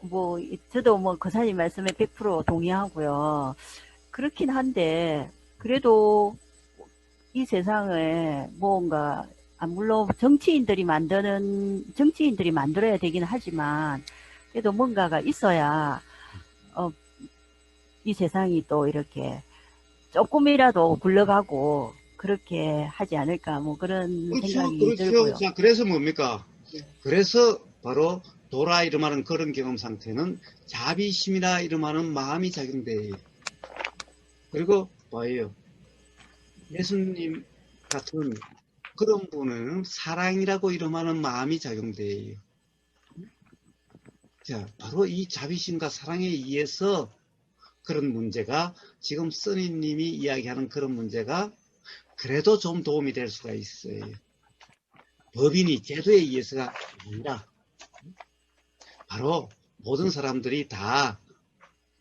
뭐 저도 뭐 거사님 말씀에 100% 동의하고요. 그렇긴 한데 그래도 이 세상에 뭔가 물론 정치인들이 만들어야 되긴 하지만 그래도 뭔가가 있어야 이 세상이 또 이렇게 조금이라도 굴러가고 그렇게 하지 않을까 뭐 그런 그렇죠, 생각이 그렇죠. 들고요. 자, 그래서 뭡니까? 그래서 바로 도라 이름하는 그런 경험 상태는 자비심이라 이름하는 마음이 작용돼요. 그리고 봐요. 예수님 같은 그런 분은 사랑이라고 이름하는 마음이 작용돼요. 자, 바로 이 자비심과 사랑에 의해서 그런 문제가 지금 써니님이 이야기하는 그런 문제가 그래도 좀 도움이 될 수가 있어요. 법인이 제도에 의해서가 아니라 바로 모든 사람들이 다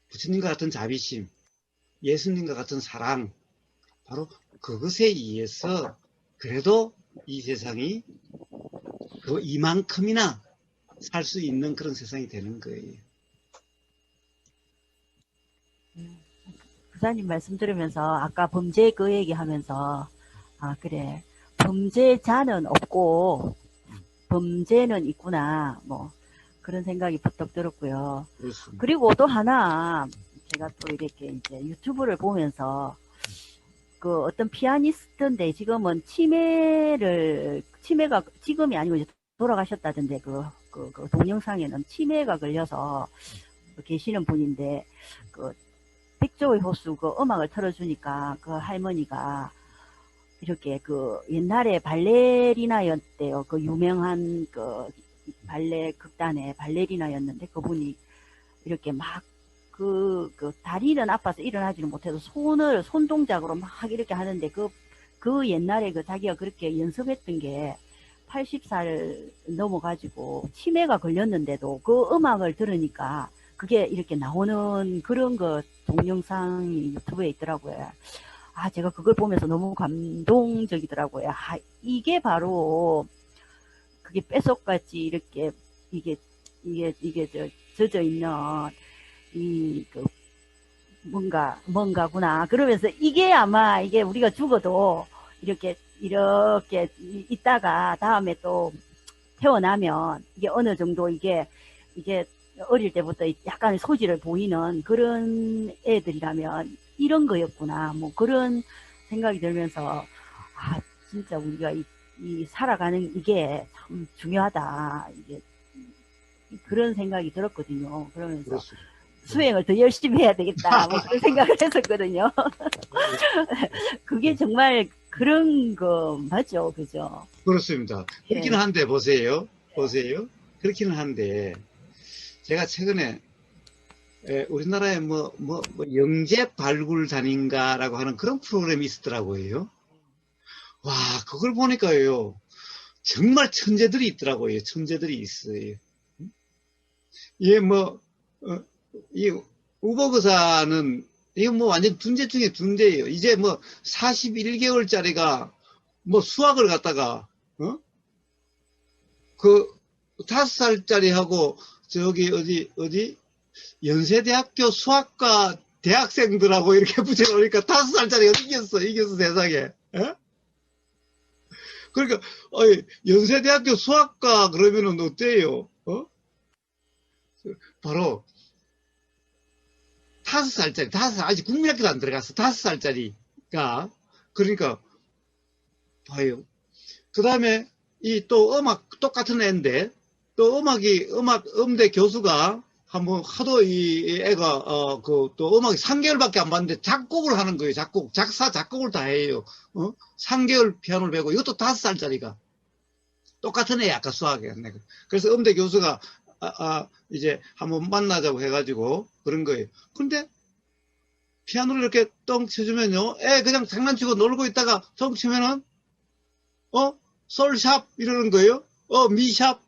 부처님과 같은 자비심, 예수님과 같은 사랑, 바로 그것에 의해서 그래도 이 세상이 그 이만큼이나 살 수 있는 그런 세상이 되는 거예요. 부사님 말씀 들으면서 아까 범죄 그 얘기하면서 아 그래 범죄자는 없고 범죄는 있구나 뭐 그런 생각이 부쩍 들었고요. 그렇습니다. 그리고 또 하나 제가 또 이렇게 이제 유튜브를 보면서 그 어떤 피아니스트인데 지금은 치매가 지금이 아니고 이제 돌아가셨다던데 그 동영상에는 치매가 걸려서 계시는 분인데 그 백조의 호수 그 음악을 틀어주니까 그 할머니가 이렇게 그 옛날에 발레리나였대요. 그 유명한 그 발레 극단의 발레리나였는데 그분이 이렇게 막 그 다리는 아파서 일어나지는 못해도 손 동작으로 막 이렇게 하는데 그 옛날에 그 자기가 그렇게 연습했던 게 80살 넘어가지고 치매가 걸렸는데도 그 음악을 들으니까 그게 이렇게 나오는 그런 그 동영상이 유튜브에 있더라고요. 아, 제가 그걸 보면서 너무 감동적이더라고요. 아, 이게 바로 그게 뺏어같이 이렇게 이게 젖어 있는 그 뭔가구나. 그러면서 이게 아마 이게 우리가 죽어도 이렇게 있다가 다음에 또 태어나면 이게 어느 정도 이게 어릴 때부터 약간의 소질을 보이는 그런 애들이라면 이런 거였구나. 뭐 그런 생각이 들면서 아 진짜 우리가 이 살아가는 이게 참 중요하다. 이게 그런 생각이 들었거든요. 그러면서 그렇습니다. 수행을 더 열심히 해야 되겠다. 뭐 그런 생각을 했었거든요. 그게 정말 그런 거 맞죠, 그죠? 그렇습니다. 그렇기는 예. 한데 보세요. 그렇기는 한데 제가 최근에 우리나라에 영재 발굴단인가라고 하는 그런 프로그램이 있었더라고요. 와, 그걸 보니까요. 정말 천재들이 있더라고요. 천재들이 있어요. 예, 이 우버그사는 이거 완전 둔재 중에 둔재예요. 이제 41개월짜리가 수학을 갖다가 그 5살짜리하고 저기 어디 연세대학교 수학과 대학생들하고 이렇게 붙여놓으니까 5살짜리가 이겼어 세상에. 그러니까 연세대학교 수학과 그러면은 어때요? 바로 5살짜리, 아직 국민학교도 안 들어갔어. 5살짜리가. 그러니까, 봐요. 그 다음에, 또 음악, 똑같은 애인데, 또 음대 교수가 하도 이 애가, 또 음악이 3개월밖에 안 봤는데 작곡을 하는 거예요. 작곡을 다 해요. 3개월 피아노를 배우고, 이것도 5살짜리가. 똑같은 애, 아까 수학에. 그래서 음대 교수가, 이제 한번 만나자고 해가지고 그런 거예요. 근데 피아노를 이렇게 똥 쳐주면요, 애 그냥 장난치고 놀고 있다가 똥 치면은 솔샵 이러는 거예요. 미샵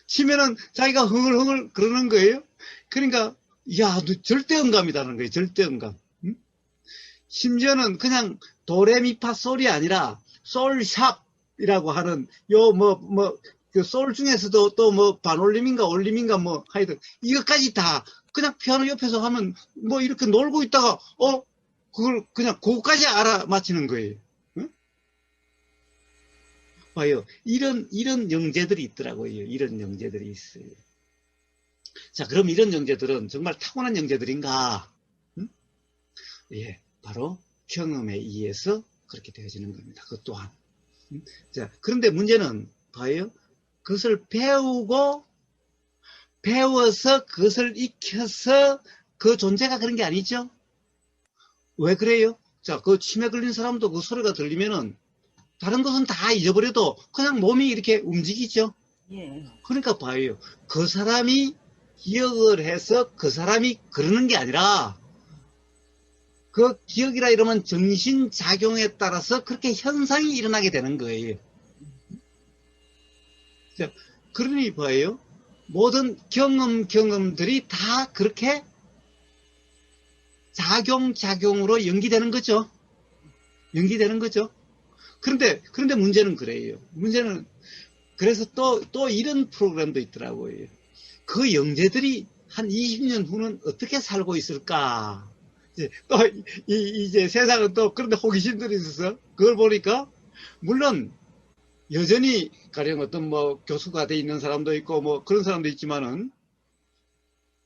치면은 자기가 흥얼흥얼 그러는 거예요. 그러니까 야, 너 절대음감이라는 거예요. 절대음감. 응? 심지어는 그냥 도레미파솔이 아니라 솔샵이라고 하는 그 솔 중에서도 또 반올림인가 올림인가 하여튼 이것까지 다 그냥 피아노 옆에서 하면 이렇게 놀고 있다가 그걸 그냥 그거까지 알아맞히는 거예요. 응? 봐요. 이런 영재들이 있더라고요. 이런 영재들이 있어요. 자, 그럼 이런 영재들은 정말 타고난 영재들인가? 응? 예, 바로 경험에 의해서 그렇게 되어지는 겁니다. 그것 또한. 응? 자, 그런데 문제는 봐요. 그것을 배우고 배워서 그것을 익혀서 그 존재가 그런 게 아니죠. 왜 그래요? 자, 그 치매 걸린 사람도 그 소리가 들리면은 다른 것은 다 잊어버려도 그냥 몸이 이렇게 움직이죠. 예. 그러니까 봐요. 그 사람이 기억을 해서 그 사람이 그러는 게 아니라 그 기억이라 이러면 정신작용에 따라서 그렇게 현상이 일어나게 되는 거예요. 자, 그러니 봐요. 모든 경험들이 다 그렇게 작용으로 연기되는 거죠. 연기되는 거죠. 그런데 문제는 그래요. 문제는 그래서 또 이런 프로그램도 있더라고요. 그 영재들이 한 20년 후는 어떻게 살고 있을까? 이제 세상은 또 그런데 호기심들이 있어서 그걸 보니까 물론 여전히 가령 어떤 뭐 교수가 돼 있는 사람도 있고 뭐 그런 사람도 있지만은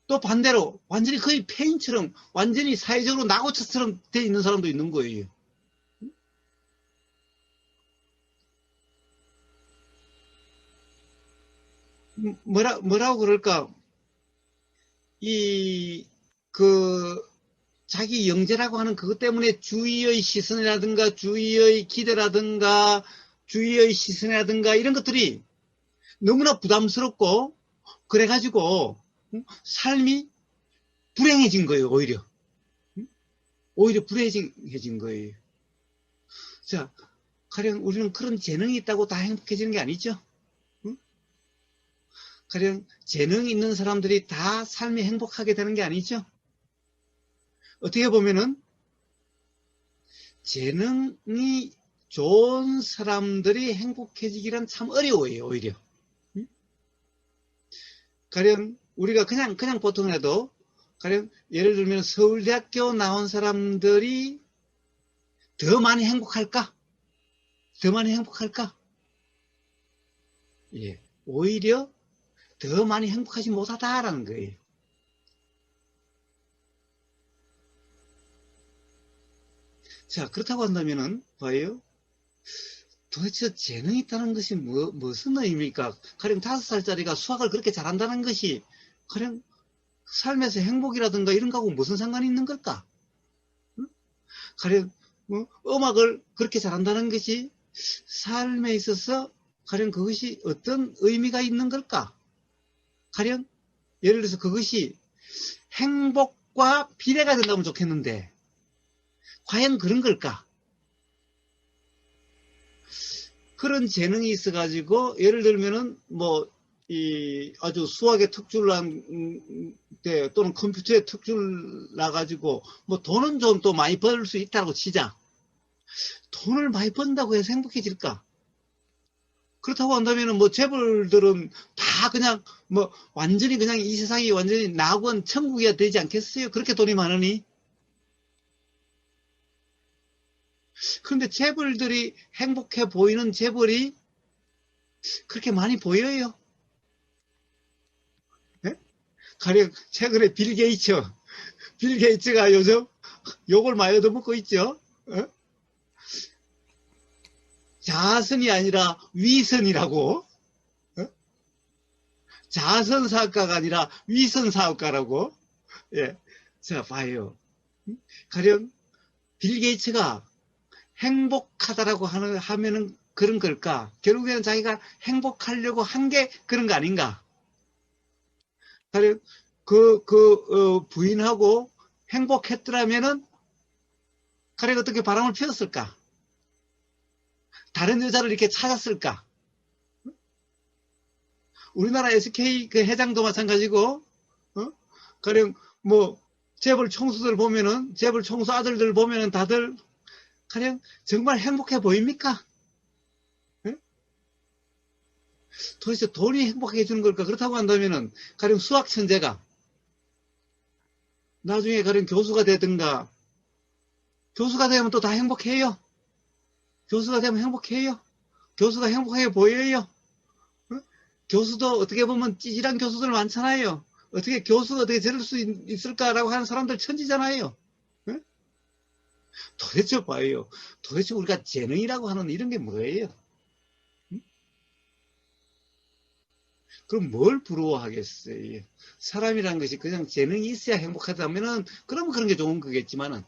또 반대로 완전히 거의 폐인처럼 완전히 사회적으로 낙오처럼 돼 있는 사람도 있는 거예요. 뭐라고 그럴까? 자기 영재라고 하는 그것 때문에 주위의 시선이라든가, 주위의 기대라든가, 주위의 시선이라든가, 이런 것들이 너무나 부담스럽고, 그래가지고, 삶이 불행해진 거예요, 오히려. 오히려 불행해진 거예요. 자, 가령 우리는 그런 재능이 있다고 다 행복해지는 게 아니죠. 가령 재능이 있는 사람들이 다 삶이 행복하게 되는 게 아니죠. 어떻게 보면은 재능이 좋은 사람들이 행복해지기란 참 어려워요, 오히려. 가령 우리가 그냥 보통 해도 가령 예를 들면 서울대학교 나온 사람들이 더 많이 행복할까? 더 많이 행복할까? 예, 오히려 더 많이 행복하지 못하다라는 거예요. 자, 그렇다고 한다면은, 봐요. 도대체 재능이 있다는 것이 무슨 의미입니까? 가령 5살짜리가 수학을 그렇게 잘한다는 것이, 가령 삶에서 행복이라든가 이런 거하고 무슨 상관이 있는 걸까? 응? 가령, 음악을 그렇게 잘한다는 것이 삶에 있어서 가령 그것이 어떤 의미가 있는 걸까? 가령, 예를 들어서 그것이 행복과 비례가 된다면 좋겠는데, 과연 그런 걸까? 그런 재능이 있어가지고, 예를 들면은, 아주 수학에 특출난, 또는 컴퓨터에 특출 나가지고, 돈은 좀 또 많이 벌 수 있다고 치자. 돈을 많이 번다고 해서 행복해질까? 그렇다고 한다면은, 재벌들은 다 그냥, 완전히 그냥 이 세상이 완전히 낙원, 천국이야 되지 않겠어요? 그렇게 돈이 많으니? 그런데 재벌들이 행복해 보이는 재벌이 그렇게 많이 보여요. 네? 가령 최근에 빌 게이츠가 요즘 욕을 많이 얻어먹고 있죠. 자선이 아니라 위선이라고. 자선 사업가가 아니라 위선 사업가라고. 예. 자, 봐요. 가령 빌 게이츠가 행복하다라고 하면은 그런 걸까? 결국에는 자기가 행복하려고 한 게 그런 거 아닌가? 가령 부인하고 행복했더라면은 가령 어떻게 바람을 피웠을까? 다른 여자를 이렇게 찾았을까? 우리나라 SK 그 회장도 마찬가지고, 가령 재벌 총수들 보면은, 재벌 총수 아들들 보면은 다들 가령 정말 행복해 보입니까? 네? 도대체 돈이 행복하게 해주는 걸까? 그렇다고 한다면은, 가령 수학 천재가 나중에 가령 교수가 되든가, 교수가 되면 또 다 행복해요. 교수가 되면 행복해요. 교수가 행복해 보여요. 교수도 어떻게 보면 찌질한 교수들 많잖아요. 어떻게 교수가 어떻게 저럴 수 있을까라고 하는 사람들 천지잖아요. 네? 도대체 봐요. 도대체 우리가 재능이라고 하는 이런 게 뭐예요? 그럼 뭘 부러워하겠어요? 사람이라는 것이 그냥 재능이 있어야 행복하다면은, 그러면 그런 게 좋은 거겠지만은,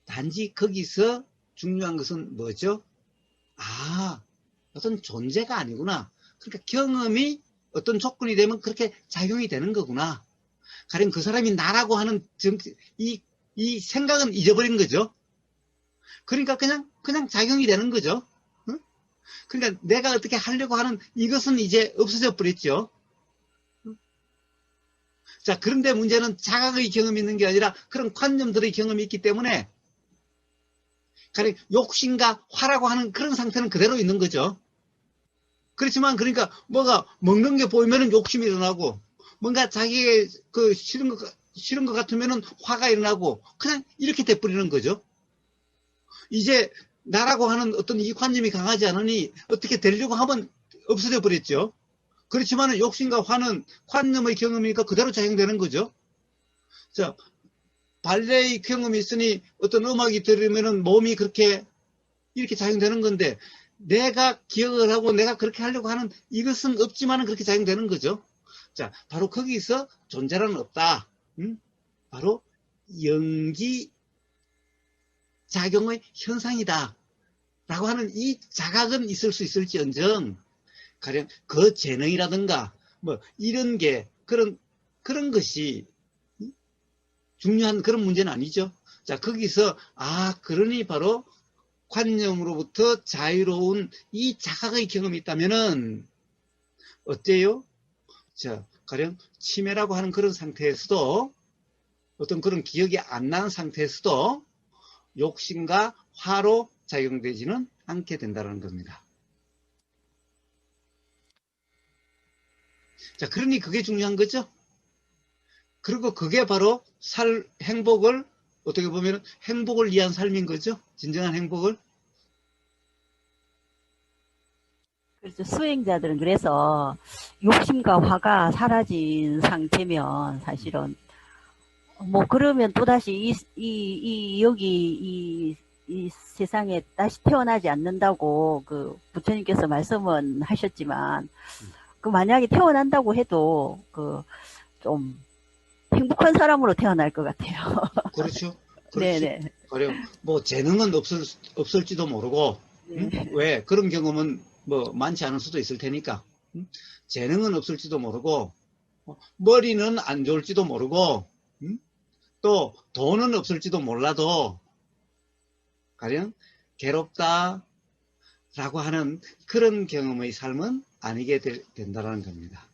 단지 거기서 중요한 것은 뭐죠? 아, 어떤 존재가 아니구나. 그러니까 경험이 어떤 조건이 되면 그렇게 작용이 되는 거구나. 가령 그 사람이 나라고 하는 이 생각은 잊어버린 거죠. 그러니까 그냥 작용이 되는 거죠. 응? 그러니까 내가 어떻게 하려고 하는 이것은 이제 없어져 버렸죠. 자, 그런데 문제는 자각의 경험이 있는 게 아니라 그런 관념들의 경험이 있기 때문에 가령 욕심과 화라고 하는 그런 상태는 그대로 있는 거죠. 그렇지만 그러니까 뭐가 먹는 게 보이면은 욕심이 일어나고 뭔가 자기의 그 싫은 것 같으면은 화가 일어나고 그냥 이렇게 돼버리는 거죠. 이제 나라고 하는 어떤 이 관념이 강하지 않으니 어떻게 되려고 하면 없어져 버렸죠. 그렇지만 욕심과 화는 관념의 경험이니까 그대로 작용되는 거죠. 자, 발레의 경험이 있으니 어떤 음악이 들으면은 몸이 그렇게 이렇게 작용되는 건데 내가 기억을 하고 내가 그렇게 하려고 하는 이것은 없지만은 그렇게 작용되는 거죠. 자, 바로 거기서 존재란 없다. 바로 연기 작용의 현상이다. 라고 하는 이 자각은 있을 수 있을지언정 가령 그 재능이라든가 뭐 이런 게 그런 것이 중요한 그런 문제는 아니죠. 자, 거기서 그러니 바로 관념으로부터 자유로운 이 자각의 경험이 있다면은 어때요? 자, 가령 치매라고 하는 그런 상태에서도 어떤 그런 기억이 안 나는 상태에서도 욕심과 화로 작용되지는 않게 된다는 겁니다. 자, 그러니 그게 중요한 거죠. 그리고 그게 바로 행복을 어떻게 보면 행복을 위한 삶인 거죠. 진정한 행복을. 그래서 수행자들은 그래서 욕심과 화가 사라진 상태면 사실은 뭐 그러면 또다시 이 세상에 다시 태어나지 않는다고 그 부처님께서 말씀은 하셨지만 그 만약에 태어난다고 해도 그 좀 행복한 사람으로 태어날 것 같아요. 그렇죠. 네네. 가령 뭐 재능은 없을지도 모르고 네. 왜 그런 경험은 뭐 많지 않을 수도 있을 테니까 재능은 없을지도 모르고 머리는 안 좋을지도 모르고 또 돈은 없을지도 몰라도 가령 괴롭다 라고 하는 그런 경험의 삶은 아니게 된다는 겁니다.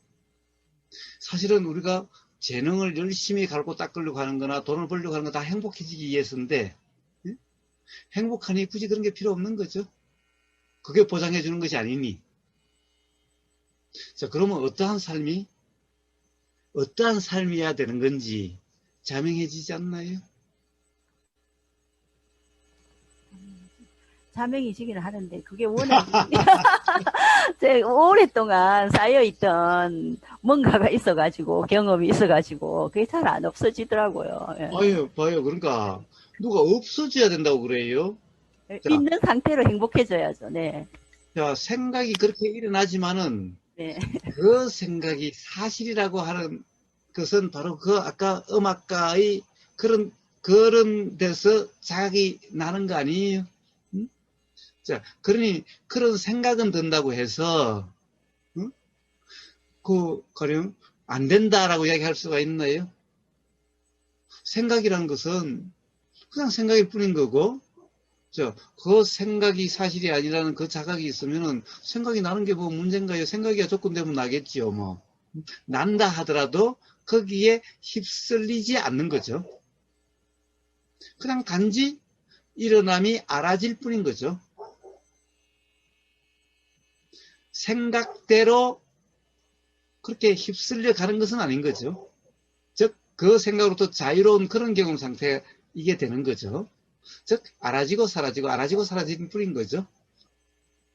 사실은 우리가 재능을 열심히 갈고 닦으려고 하는 거나 돈을 벌려고 하는 거 다 행복해지기 위해서인데 행복하니 굳이 그런 게 필요 없는 거죠. 그게 보장해 주는 것이 아니니. 자, 그러면 어떠한 삶이어야 되는 건지 자명해지지 않나요? 자명이시기는 하는데 그게 워낙 제가 오랫동안 쌓여있던 뭔가가 있어가지고 경험이 있어가지고 그게 잘 안 없어지더라고요. 예. 아유, 봐요. 그러니까 누가 없어져야 된다고 그래요. 자, 있는 상태로 행복해져야죠. 네. 자, 생각이 그렇게 일어나지만은 네. 그 생각이 사실이라고 하는 것은 바로 그 아까 음악가의 그런 데서 자각이 나는 거 아니에요? 자, 그러니 그런 생각은 든다고 해서 가령 안 된다라고 이야기할 수가 있나요? 생각이란 것은 그냥 생각일 뿐인 거고, 그 생각이 사실이 아니라는 그 자각이 있으면은 생각이 나는 게 뭐 문제인가요? 생각이 조건되면 나겠지요, 뭐. 난다 하더라도 거기에 휩쓸리지 않는 거죠. 그냥 단지 일어남이 알아질 뿐인 거죠. 생각대로 그렇게 휩쓸려 가는 것은 아닌 거죠. 즉, 그 생각으로부터 자유로운 그런 경험 상태이게 되는 거죠. 즉, 알아지고 사라지는 뿐인 거죠.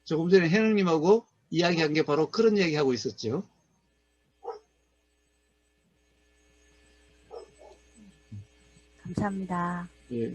조금 전에 해능님하고 이야기한 게 바로 그런 이야기하고 있었죠. 감사합니다. 예.